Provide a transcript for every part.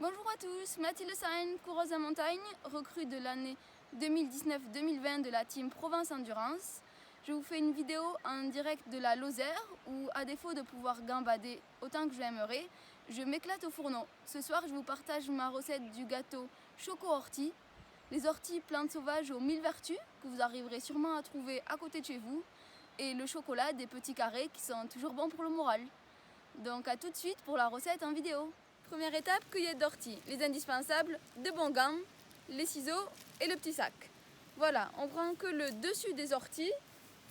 Bonjour à tous, Mathilde Sain, coureuse en montagne, recrue de l'année 2019-2020 de la team Provence Endurance. Je vous fais une vidéo en direct de la Lozère où, à défaut de pouvoir gambader autant que j'aimerais, je m'éclate au fourneau. Ce soir, je vous partage ma recette du gâteau choco-ortie. Les orties, plantes sauvages aux 1000 vertus que vous arriverez sûrement à trouver à côté de chez vous. Et le chocolat, des petits carrés qui sont toujours bons pour le moral. Donc à tout de suite pour la recette en vidéo. Première étape, cueillette d'ortie. Les indispensables, de bons gants, les ciseaux et le petit sac. Voilà, on prend que le dessus des orties.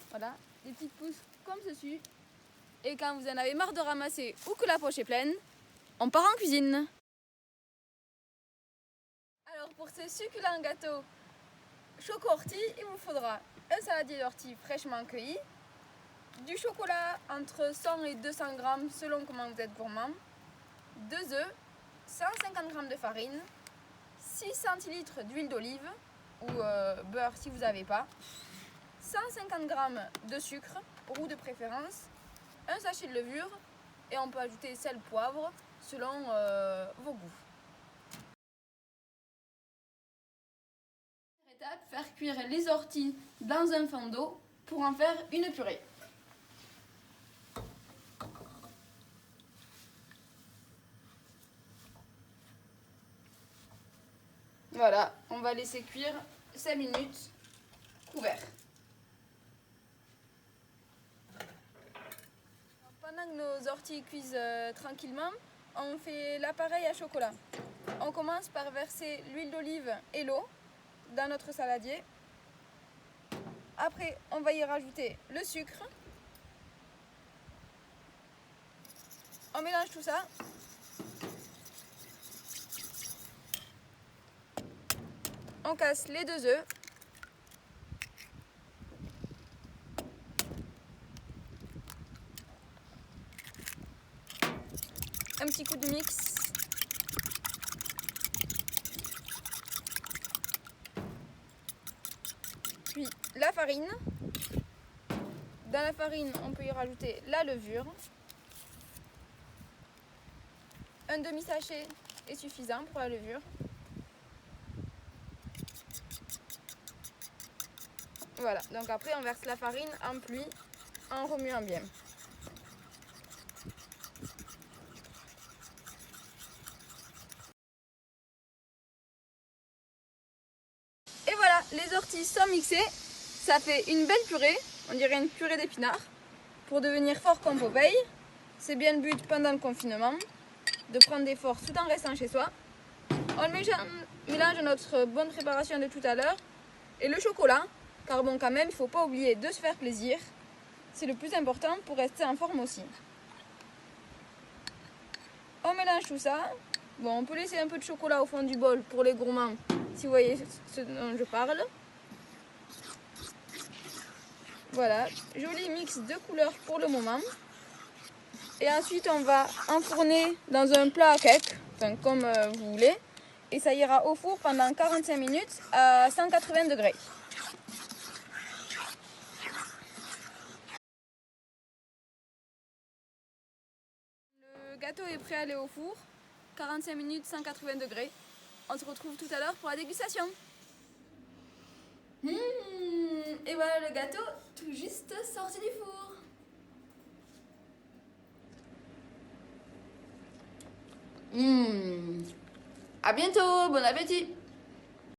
Voilà, des petites pousses comme ceci. Et quand vous en avez marre de ramasser ou que la poche est pleine, on part en cuisine. Alors pour ce succulent gâteau choco-ortie, il vous faudra un saladier d'ortie fraîchement cueilli, du chocolat entre 100 et 200 grammes selon comment vous êtes gourmand, 2 œufs, 150 g de farine, 6 centilitres d'huile d'olive ou beurre si vous n'avez pas, 150 g de sucre, roux de préférence, un sachet de levure et on peut ajouter sel, poivre selon vos goûts. Première étape, faire cuire les orties dans un fond d'eau pour en faire une purée. Voilà, on va laisser cuire 5 minutes couvert. Pendant que nos orties cuisent tranquillement, on fait l'appareil à chocolat. On commence par verser l'huile d'olive et l'eau dans notre saladier. Après, on va y rajouter le sucre. On mélange tout ça. On casse les 2 œufs. Un petit coup de mix. Puis la farine. Dans la farine, on peut y rajouter la levure. Un demi-sachet est suffisant pour la levure. Voilà, donc après on verse la farine en pluie en remuant bien. Et voilà, les orties sont mixées, ça fait une belle purée, on dirait une purée d'épinards. Pour devenir fort comme Popeye, c'est bien le but pendant le confinement, de prendre des forces tout en restant chez soi. On mélange notre bonne préparation de tout à l'heure et le chocolat, car bon quand même, il ne faut pas oublier de se faire plaisir. C'est le plus important pour rester en forme aussi. On mélange tout ça. Bon, on peut laisser un peu de chocolat au fond du bol pour les gourmands, si vous voyez ce dont je parle. Voilà, joli mix de couleurs pour le moment. Et ensuite, on va enfourner dans un plat à cake, enfin comme vous voulez. Et ça ira au four pendant 45 minutes à 180 degrés. Le gâteau est prêt à aller au four, 45 minutes, 180 degrés. On se retrouve tout à l'heure pour la dégustation. Et voilà le gâteau tout juste sorti du four. À bientôt, bon appétit!